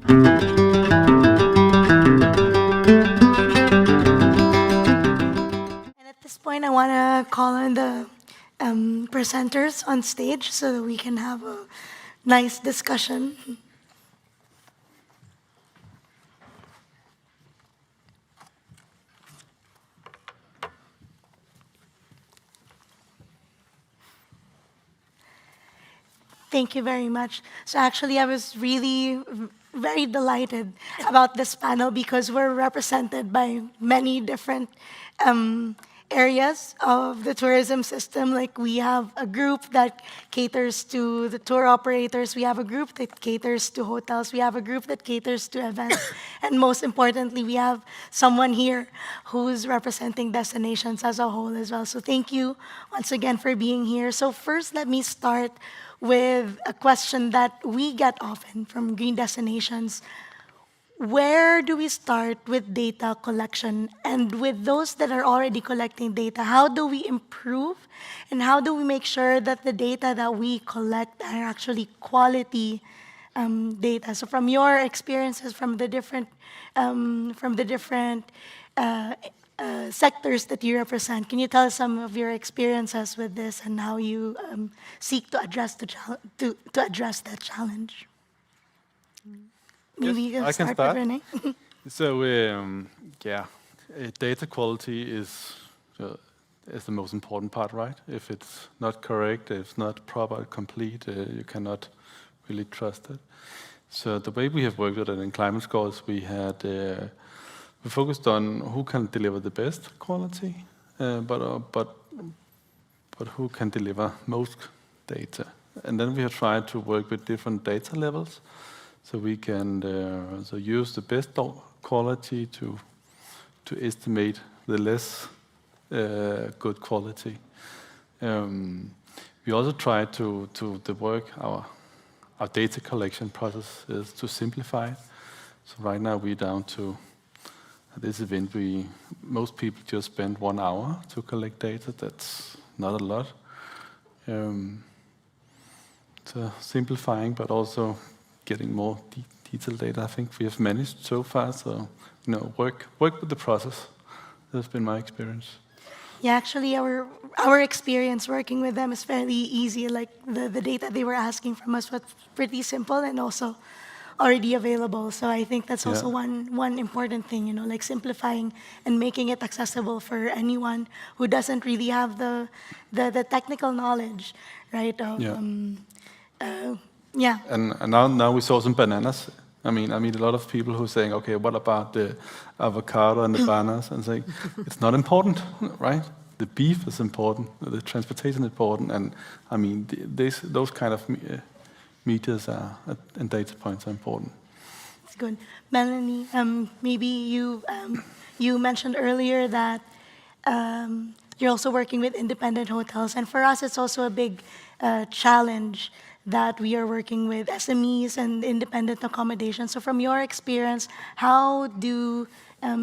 And at this point, I want to call on the presenters on stage so that we can have a nice discussion. Thank you very much. So actually, I was really very delighted about this panel because we're represented by many different areas of the tourism system. Like we have a group that caters to the tour operators. We have a group that caters to hotels. We have a group that caters to events. And most importantly, we have someone here who's representing destinations as a whole as well. So thank you once again for being here. So first, let me start with a question that we get often from Green Destinations. Where do we start with data collection? And with those that are already collecting data, how do we improve? And how do we make sure that the data that we collect are actually quality data? So from your experiences from the different sectors that you represent, can you tell us some of your experiences with this and how you seek to address to address that challenge? Maybe you I can can start with start. Renee. So, data quality is the most important part, right? If it's not correct, if it's not proper, complete, you cannot really trust it. So the way we have worked with it in climate scores, we focused on who can deliver the best quality, but who can deliver most data. And then we have tried to work with different data levels, so we can use the best quality to estimate the less good quality. We also try to work our data collection process is to simplify it. So right now we're down to at this event, most people just spend 1 hour to collect data. That's not a lot. So simplifying, but also getting more detailed data. I think we have managed so far. So work with the process. That's been my experience. Yeah, actually, our experience working with them is fairly easy. Like the data they were asking from us was pretty simple and also already available. So I think that's also one important thing, like simplifying and making it accessible for anyone who doesn't really have the technical knowledge, right? And now we saw some bananas. I mean, a lot of people who are saying, okay, what about the avocado and the bananas? And saying, it's not important, right? The beef is important, the transportation is important, and I mean, those kind of meters and data points are important. That's good. Melanie, maybe you mentioned earlier that you're also working with independent hotels, and for us, it's also a big challenge that we are working with SMEs and independent accommodations. So from your experience, how do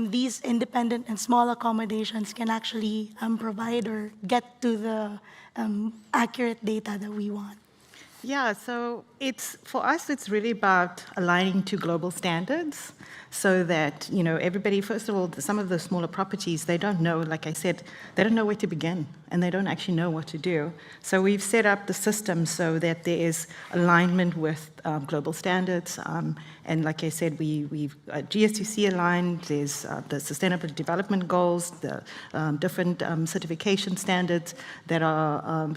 these independent and small accommodations can actually provide or get to the accurate data that we want? Yeah, so for us, it's really about aligning to global standards so that, everybody, first of all, some of the smaller properties, they don't know, like I said, they don't know where to begin and they don't actually know what to do. So we've set up the system so that there is alignment with global standards. And like I said, we've GS2C aligned, there's the Sustainable Development Goals, the different certification standards that are,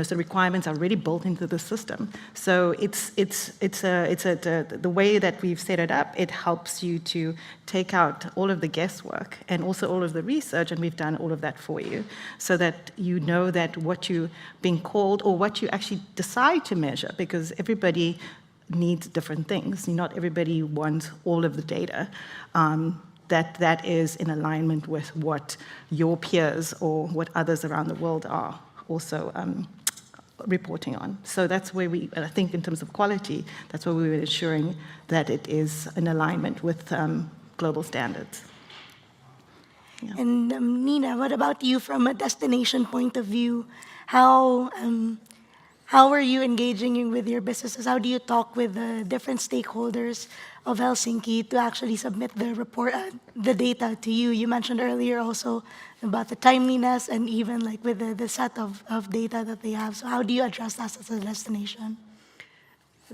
so requirements are already built into the system. So the way that we've set it up, it helps you to take out all of the guesswork and also all of the research, and we've done all of that for you, so that you know that what you're being called or what you actually decide to measure, because everybody needs different things. Not everybody wants all of the data. That is in alignment with what your peers or what others around the world are also reporting on. So that's where I think in terms of quality, that's where we were ensuring that it is in alignment with global standards. Yeah. And Nina, what about you from a destination point of view? How how are you engaging with your businesses? How do you talk with the different stakeholders of Helsinki to actually submit the report, the data to you? You mentioned earlier also about the timeliness and even like with the set of data that they have. So how do you address that as a destination?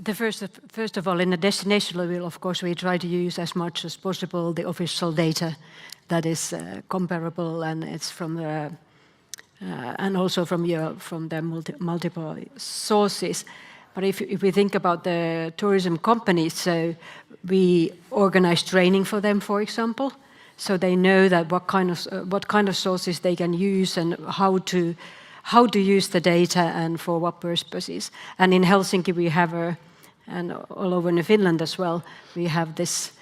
First of all, in the destination level, of course, we try to use as much as possible the official data that is comparable, and it's from the and also from the multiple sources. But if we think about the tourism companies, so we organize training for them, for example, so they know that what kind of sources they can use and how to use the data and for what purposes. And in Helsinki we have and all over in Finland as well, we have this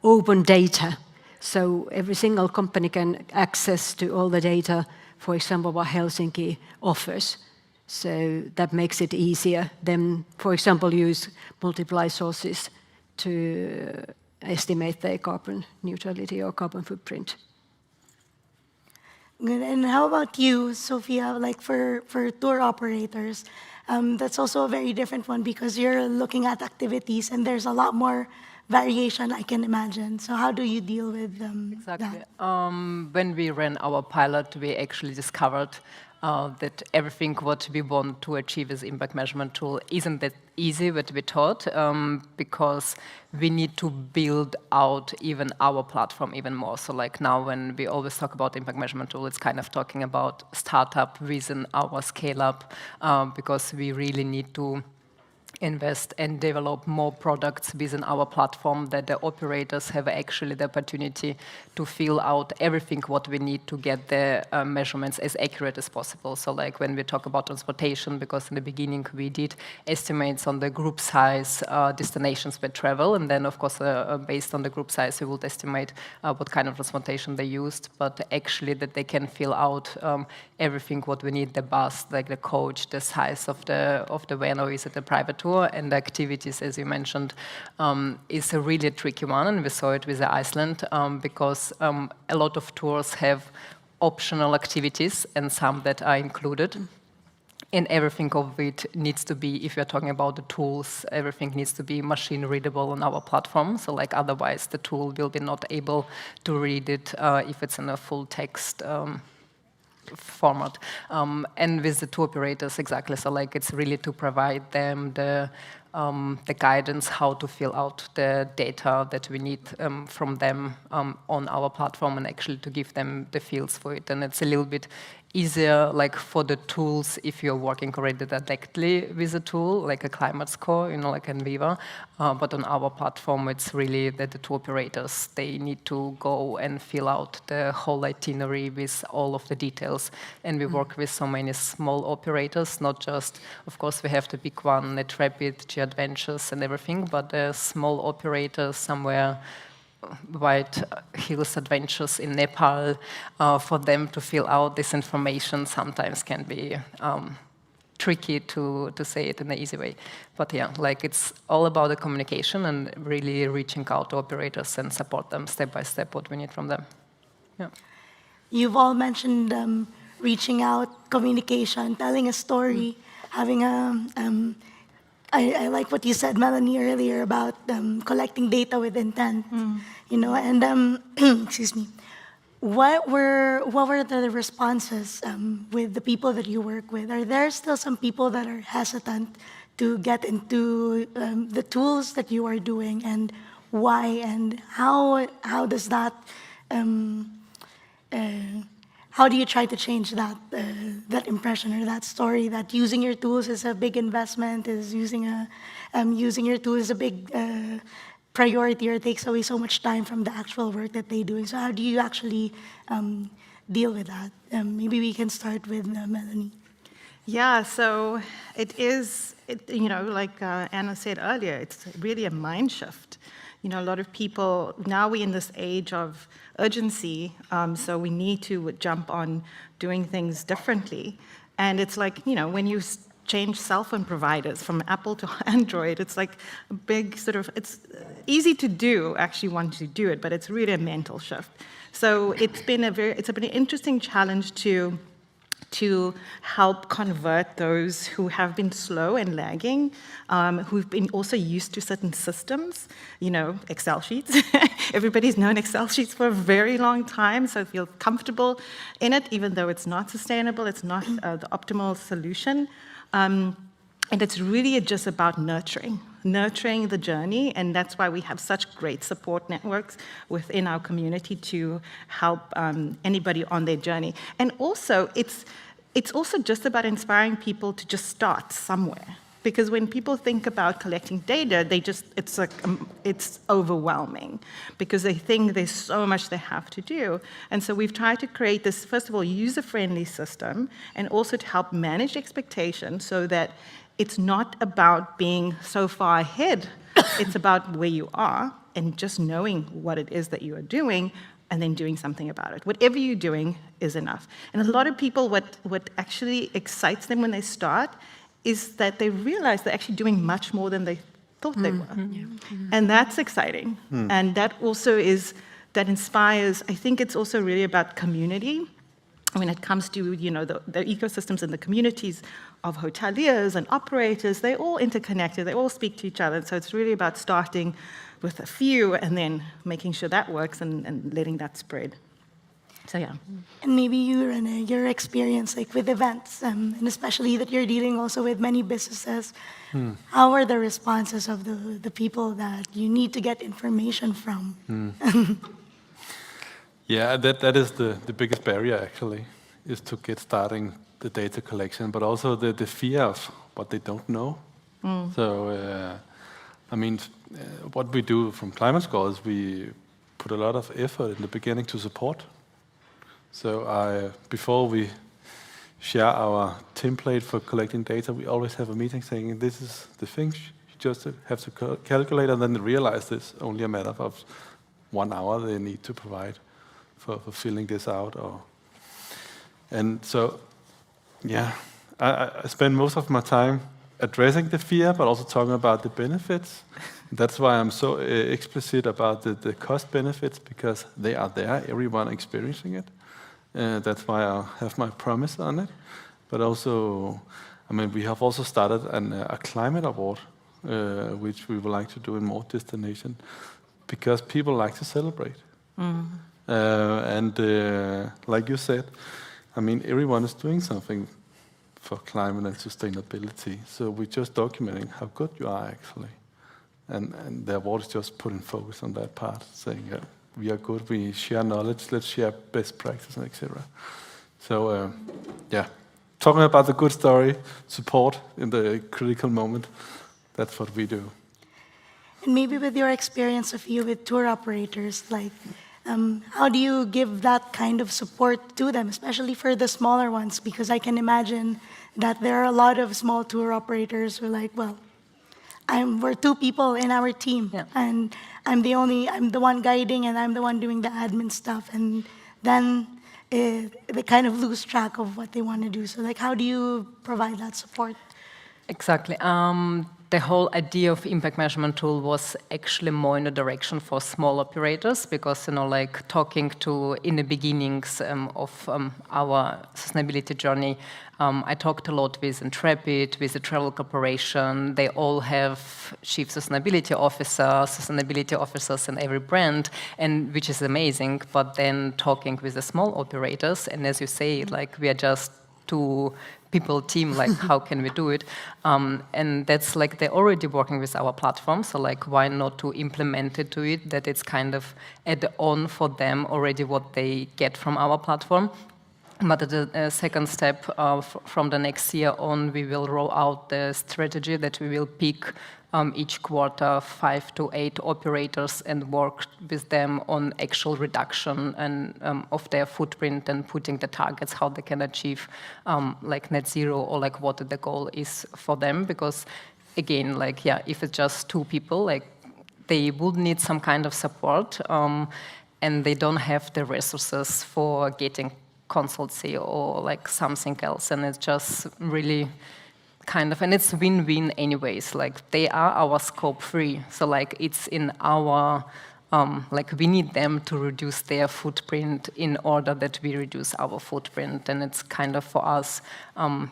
open data. So every single company can access to all the data, for example, what Helsinki offers. So that makes it easier than, for example, use multiple sources to estimate their carbon neutrality or carbon footprint. Good. And how about you, Sophia? Like for tour operators, that's also a very different one because you're looking at activities and there's a lot more variation, I can imagine. So how do you deal with Exactly. that? When we ran our pilot, we actually discovered that everything what we want to achieve as impact measurement tool isn't that easy what we thought, because we need to build out even our platform even more. So like now when we always talk about impact measurement tool, it's kind of talking about startup within our scale up, because we really need to invest and develop more products within our platform that the operators have actually the opportunity to fill out everything what we need to get the measurements as accurate as possible. So like when we talk about transportation, because in the beginning we did estimates on the group size, destinations per travel, and then of course based on the group size we would estimate what kind of transportation they used, but actually that they can fill out everything what we need, the bus, like the coach, the size of the van, or is it a private tour, and the activities, as you mentioned, is a really tricky one, and we saw it with Iceland, because a lot of tours have optional activities and some that are included. And everything of it needs to be, if you're talking about the tools, everything needs to be machine readable on our platform. So like otherwise the tool will be not able to read it if it's in a full text format. And with the tour operators, exactly. So like it's really to provide them the guidance how to fill out the data that we need from them on our platform, and actually to give them the fields for it. And it's a little bit easier like for the tools if you're working already directly with a tool like a climate score, you know, like Enviva. But on our platform it's really that the tour operators, they need to go and fill out the whole itinerary with all of the details. And we work with so many small operators, not just, of course we have the big one, Net Rapid, G Adventures and everything, but the small operators somewhere White Hills Adventures in Nepal, for them to fill out this information sometimes can be tricky to say it in an easy way. But yeah, like it's all about the communication and really reaching out to operators and support them step by step what we need from them. Yeah. You've all mentioned reaching out, communication, telling a story, having a... I like what you said, Melanie, earlier about collecting data with intent, you know, and excuse me. What were the responses with the people that you work with? Are there still some people that are hesitant to get into the tools that you are doing, and why, and how does that how do you try to change that that impression or that story that using your tools is a big investment, is using your tools is a big priority, or takes away so much time from the actual work that they're doing? So how do you actually deal with that? Maybe we can start with Melanie. Yeah, so you know, like Anna said earlier, it's really a mind shift. You know, a lot of people, now we're in this age of urgency, so we need to jump on doing things differently. And it's like, you know, when you change cell phone providers from Apple to Android, it's like a big sort of, it's easy to do, actually want to do it, but it's really a mental shift. So it's been an interesting challenge to to help convert those who have been slow and lagging, who've been also used to certain systems, Excel sheets. Everybody's known Excel sheets for a very long time, so feel comfortable in it, even though it's not sustainable, it's not the optimal solution. And it's really just about nurturing the journey, and that's why we have such great support networks within our community to help anybody on their journey. And also, it's also just about inspiring people to just start somewhere. Because when people think about collecting data, it's overwhelming because they think there's so much they have to do. And so we've tried to create this, first of all, user-friendly system, and also to help manage expectations so that it's not about being so far ahead. It's about where you are and just knowing what it is that you are doing and then doing something about it. Whatever you're doing is enough. And a lot of people, what actually excites them when they start is that they realize they're actually doing much more than they thought they were. And that's exciting. And that also that inspires. I think it's also really about community. When it comes to the ecosystems and the communities of hoteliers and operators, they're all interconnected, they all speak to each other. So it's really about starting with a few and then making sure that works and letting that spread. So yeah. And maybe you, Rene, your experience with events, and especially that you're dealing also with many businesses, how are the responses of the people that you need to get information from? Yeah, that is the biggest barrier actually, is to get starting the data collection, but also the fear of what they don't know. So, what we do from Climate Score is we put a lot of effort in the beginning to support. So before we share our template for collecting data, we always have a meeting saying, this is the things you just have to calculate, and then realize it's only a matter of 1 hour they need to provide for filling this out. And so, yeah, I spend most of my time addressing the fear, but also talking about the benefits. That's why I'm so explicit about the cost benefits, because they are there, everyone experiencing it. That's why I have my promise on it. But also, we have also started a climate award, which we would like to do in more destinations, because people like to celebrate. And like you said, everyone is doing something for climate and sustainability. So we're just documenting how good you are actually. And the award is just putting focus on that part, saying we are good, we share knowledge, let's share best practice, etc. So talking about the good story, support in the critical moment, that's what we do. And maybe with your experience with tour operators, how do you give that kind of support to them, especially for the smaller ones? Because I can imagine that there are a lot of small tour operators who are like, well, we're 2 people in our team, and I'm the one guiding, and I'm the one doing the admin stuff, and then they kind of lose track of what they want to do. So, how do you provide that support? Exactly. The whole idea of impact measurement tool was actually more in the direction for small operators, because talking to in the beginnings of our sustainability journey, I talked a lot with Intrepid, with the travel corporation. They all have chief sustainability officers in every brand, and which is amazing. But then talking with the small operators, and as you say, we are just 2 people team, how can we do it? And that's they're already working with our platform, so why not to implement it to it, that it's kind of add-on for them already what they get from our platform. But at the second step, from the next year on, we will roll out the strategy that we will pick each quarter 5 to 8 operators and work with them on actual reduction and of their footprint and putting the targets, how they can achieve net zero, or what the goal is for them. Because again, if it's just 2 people, they would need some kind of support, and they don't have the resources for getting consultancy or something else, and it's just really and it's win-win anyways. They are our scope 3, so it's in our like we need them to reduce their footprint in order that we reduce our footprint. And it's kind of for us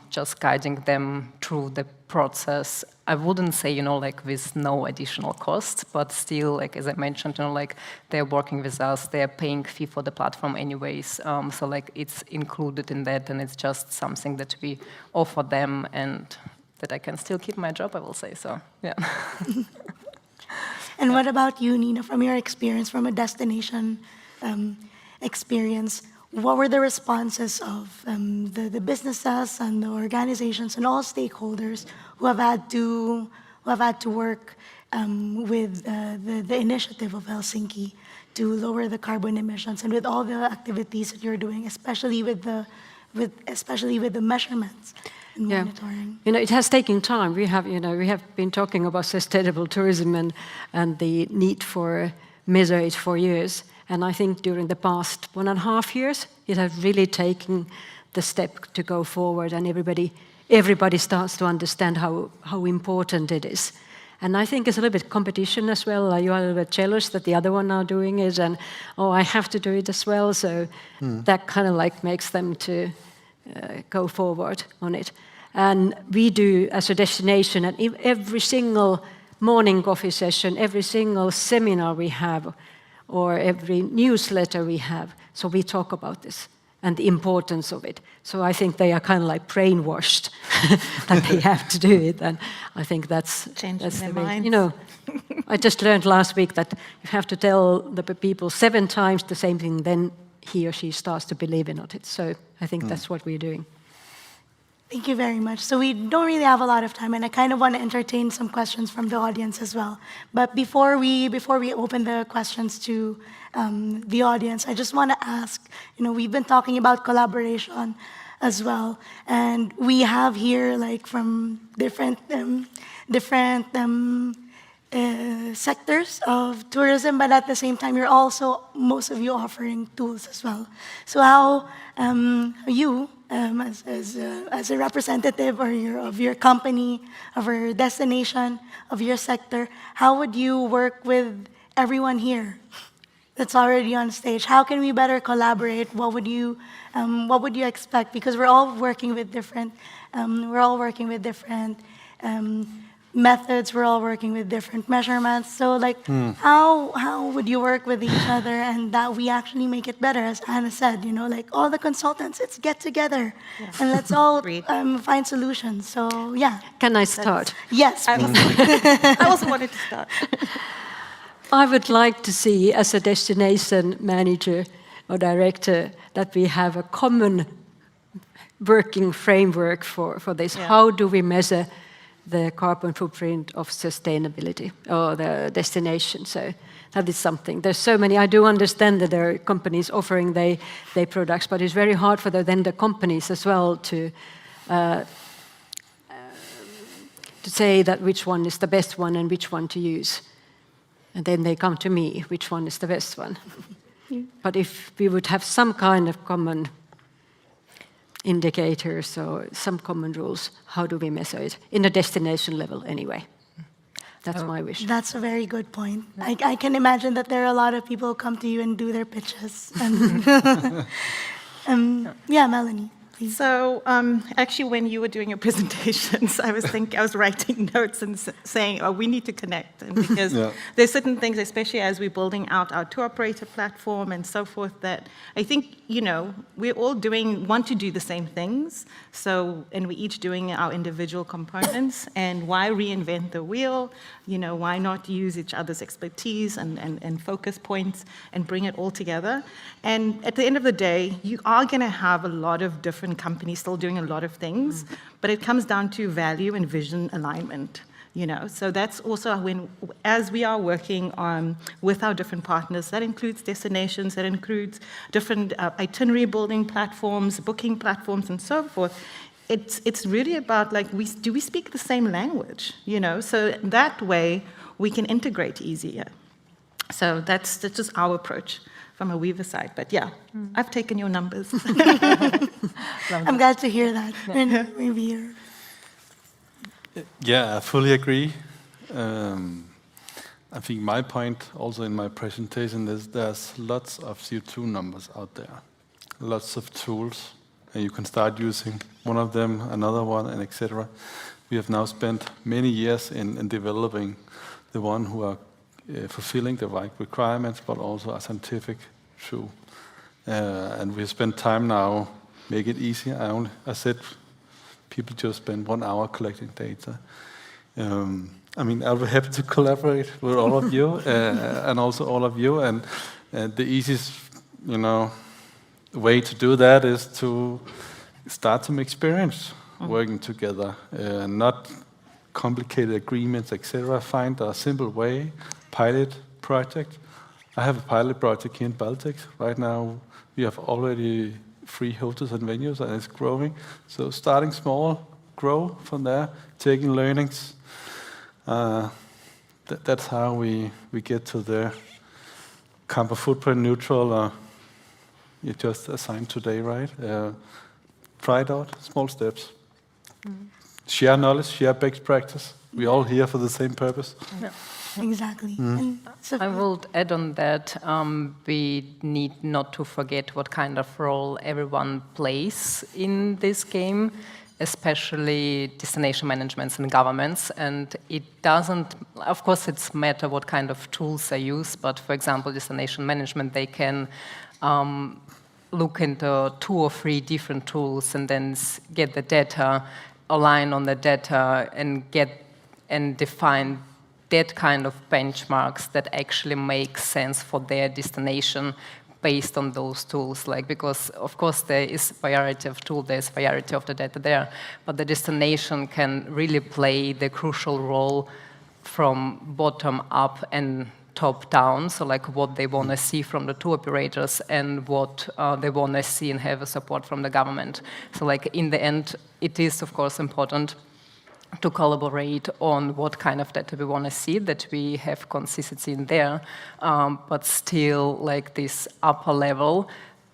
just guiding them through the process. I wouldn't say, like with no additional costs, but still, like as I mentioned, like they're working with us, they're paying fee for the platform anyways. So like it's included in that, and it's just something that we offer them, and that I can still keep my job, I will say. So yeah. And what about you, Nina, from your experience, from a destination experience? What were the responses of the businesses and the organizations and all stakeholders who have had to work with the initiative of Helsinki to lower the carbon emissions, and with all the activities that you're doing, especially with the measurements and monitoring? It has taken time. We have been talking about sustainable tourism and the need for measure it for years. And I think during the past 1.5 years, it has really taken the step to go forward, and everybody starts to understand how important it is. And I think it's a little bit competition as well. You are a little bit jealous that the other one are doing it, and I have to do it as well. So that kind of like makes them to go forward on it. And we do as a destination, and every single morning coffee session, every single seminar we have, or every newsletter we have, so we talk about this and the importance of it. So I think they are kind of like brainwashed that they have to do it, and I think that's their the way. minds. I just learned last week that you have to tell the people 7 times the same thing, then he or she starts to believe in it. So I think that's what we're doing. Thank you very much. So we don't really have a lot of time, and I kind of want to entertain some questions from the audience as well. But before we open the questions to the audience, I just want to ask, we've been talking about collaboration as well, and we have here like from different sectors of tourism, but at the same time, you're also, most of you, offering tools as well. So how you, as a representative of your company, of your destination, of your sector, how would you work with everyone here that's already on stage? How can we better collaborate? What would you expect? Because we're all working with different methods, we're all working with different measurements. So how would you work with each other and that we actually make it better? As Anna said, like all the consultants, let's get together and let's all find solutions. So yeah. Can I start? Yes, please. I also wanted to start. I would like to see, as a destination manager or director, that we have a common working framework for this. Yeah. How do we measure the carbon footprint of sustainability or the destination? So that is something. There's so many. I do understand that there are companies offering their products, but it's very hard for the companies as well to say that which one is the best one and which one to use. And then they come to me, which one is the best one. But if we would have some kind of common indicators or some common rules, how do we measure it? In a destination level anyway. That's my wish. That's a very good point. I can imagine that there are a lot of people who come to you and do their pitches. Yeah, Melanie. So actually, when you were doing your presentations, I was writing notes and saying, we need to connect. And because there's certain things, especially as we're building out our tour operator platform and so forth, that I think, we're all want to do the same things. So, and we're each doing our individual components. And why reinvent the wheel? Why not use each other's expertise and focus points and bring it all together? And at the end of the day, you are going to have a lot of different companies still doing a lot of things, but it comes down to value and vision alignment. So that's also as we are working with our different partners, that includes destinations, that includes different itinerary building platforms, booking platforms, and so forth. It's really about do we speak the same language? So that way we can integrate easier. So that's just our approach from a Weaver side. But yeah, I've taken your numbers. I'm glad to hear that. Maybe Yeah, I fully agree. I think my point also in my presentation is there's lots of CO2 numbers out there, lots of tools, and you can start using one of them, another one, and etc. We have now spent many years in developing the one who are fulfilling the right requirements, but also are scientific true. And we have spent time now make it easy. I said people just spend 1 hour collecting data. I mean, I'll be happy to collaborate with all of you and also all of you. And the easiest, way to do that is to start some experience working together, not complicated agreements, etc. Find a simple way, pilot project. I have a pilot project here in Baltics. Right now, we have already 3 hotels and venues, and it's growing. So starting small, grow from there, taking learnings. That's how we get to the carbon footprint neutral. You just assigned today, right? Try it out, small steps. Share knowledge, share best practice. We're all here for the same purpose. Yeah. Exactly. And so I will add on that, we need not to forget what kind of role everyone plays in this game, especially destination managements and governments. And it doesn't, of course, it's matter what kind of tools are used, but for example, destination management, they can look into 2 or 3 different tools and then get the data, align on the data, and define that kind of benchmarks that actually make sense for their destination based on those tools. Because of course there is variety of tools, there's variety of the data there, but the destination can really play the crucial role from bottom up and top down, so what they want to see from the tour operators and what they want to see and have a support from the government. So in the end, it is of course important to collaborate on what kind of data we want to see, that we have consistency in there, but still this upper level,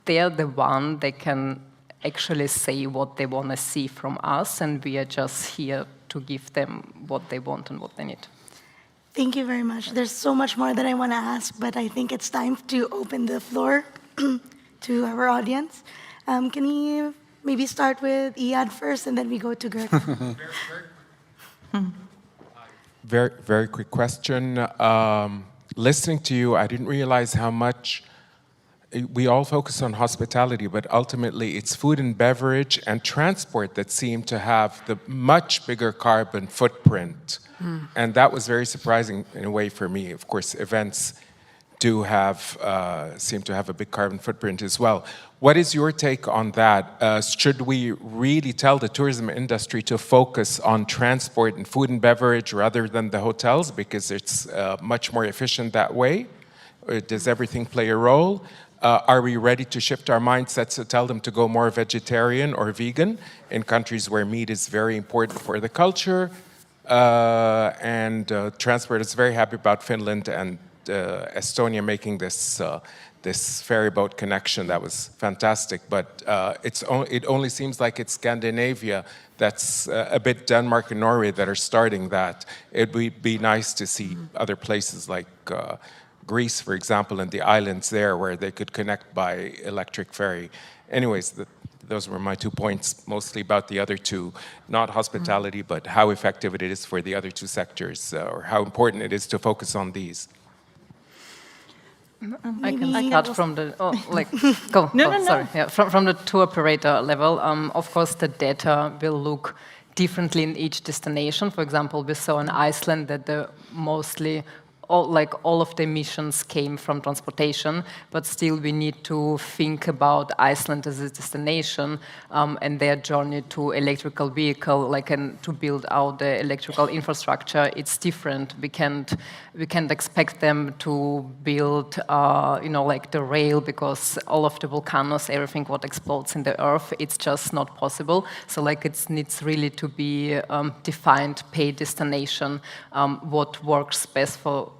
they're the one that can actually say what they want to see from us, and we are just here to give them what they want and what they need. thank you very much. There's so much more that I want to ask, but I think it's time to open the floor to our audience. Can we maybe start with Iyad first, and then we go to Gert? Very, very quick question. Listening to you, I didn't realize how much we all focus on hospitality, but ultimately it's food and beverage and transport that seem to have the much bigger carbon footprint. And that was very surprising in a way for me. Of course, events do have, seem to have a big carbon footprint as well. What is your take on that? Should we really tell the tourism industry to focus on transport and food and beverage rather than the hotels because it's much more efficient that way? Or does everything play a role? Are we ready to shift our mindsets to tell them to go more vegetarian or vegan in countries where meat is very important for the culture? Transport is very happy about Finland and Estonia making this this ferry boat connection. That was fantastic, but it only seems like it's Scandinavia that's a bit Denmark and Norway that are starting that. It would be nice to see other places like Greece, for example, and the islands there where they could connect by electric ferry. Anyways, those were my 2 points, mostly about the other 2, not hospitality, but how effective it is for the other 2 sectors, or how important it is to focus on these. I can start from the, sorry. Yeah, from the tour operator level. Of course, the data will look differently in each destination. For example, we saw in Iceland that the mostly all of the emissions came from transportation, but still we need to think about Iceland as a destination and their journey to electrical vehicle, and to build out the electrical infrastructure. It's different. We can't expect them to build, the rail, because all of the volcanoes, everything what explodes in the earth, it's just not possible. So it needs really to be defined paid destination, what works best for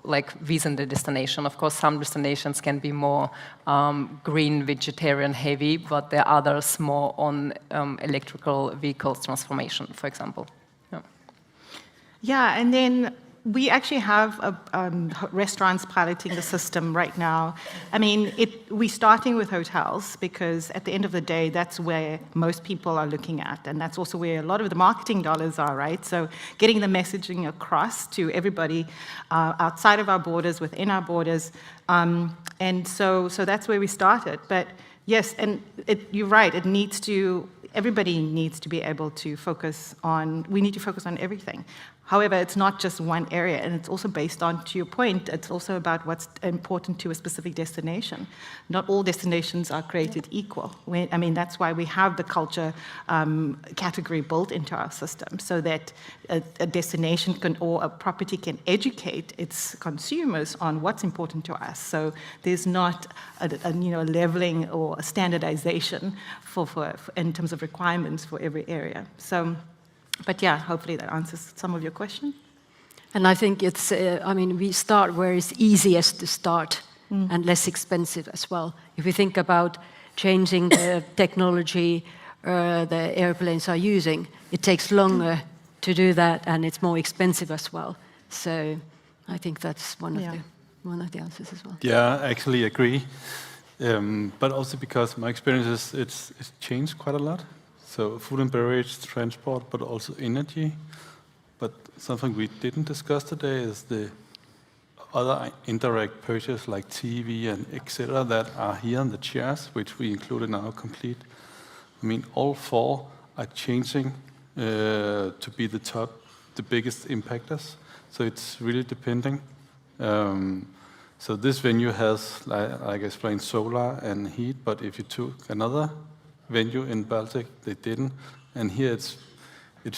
within the destination. Of course, some destinations can be more green, vegetarian heavy, but there are others more on electrical vehicles transformation, for example. Yeah, and then we actually have restaurants piloting the system right now. I mean, we're starting with hotels because at the end of the day, that's where most people are looking at, and that's also where a lot of the marketing dollars are, right? So getting the messaging across to everybody outside of our borders, within our borders, and so that's where we started. But yes, and you're right, everybody needs to be able to focus on, we need to focus on everything. However, it's not just one area, and it's also based on, to your point, it's also about what's important to a specific destination. Not all destinations are created equal. I mean, that's why we have the culture category built into our system, so that a destination or a property can educate its consumers on what's important to us. So there's not a leveling or a standardization in terms of requirements for every area. So. But yeah, hopefully that answers some of your question. And I think it's, we start where it's easiest to start and less expensive as well. If we think about changing the technology the airplanes are using, it takes longer to do that and it's more expensive as well. So I think that's one of the answers as well. Yeah, I actually agree. But also because my experience is it's changed quite a lot. So food and beverage, transport, but also energy. But something we didn't discuss today is the other indirect purchase like TV and etc. that are here on the chairs, which we include in our complete. I mean, all four are changing to be the biggest impactors. So it's really depending. So this venue has, like I explained, solar and heat, but if you took another venue in Baltic, they didn't. And here it's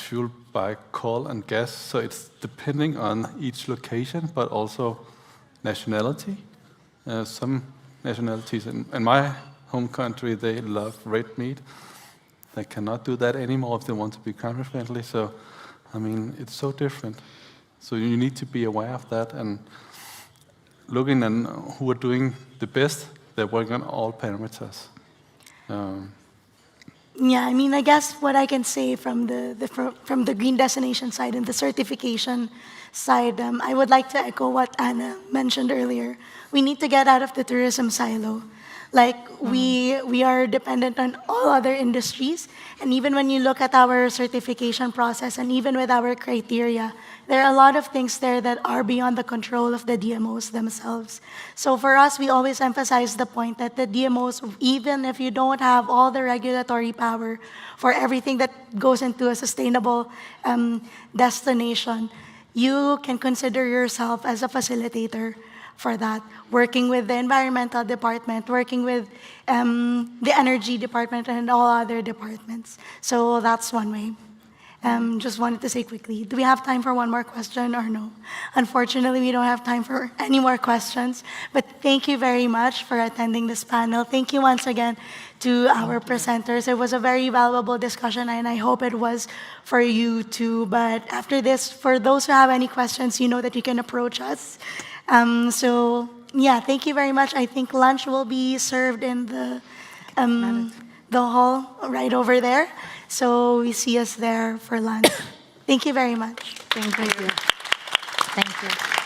fueled by coal and gas, so it's depending on each location, but also nationality. Some nationalities in my home country, they love red meat. They cannot do that anymore if they want to be climate friendly. So, I mean, it's so different. So you need to be aware of that and looking at who are doing the best. They're working on all parameters. Yeah, I mean, I guess what I can say from the green destination side and the certification side, I would like to echo what Anna mentioned earlier. We need to get out of the tourism silo. Like, we are dependent on all other industries, and even when you look at our certification process and even with our criteria, there are a lot of things there that are beyond the control of the DMOs themselves. So for us, we always emphasize the point that the DMOs, even if you don't have all the regulatory power for everything that goes into a sustainable destination, you can consider yourself as a facilitator for that, working with the environmental department, working with the energy department and all other departments. So that's one way. Just wanted to say quickly, do we have time for one more question or no? Unfortunately, we don't have time for any more questions, but thank you very much for attending this panel. Thank you once again to our presenters. It was a very valuable discussion, and I hope it was for you too. But after this, for those who have any questions, you know that you can approach us. So yeah, thank you very much. I think lunch will be served in the hall right over there. So we see us there for lunch. Thank you very much. Thank you. Thank you.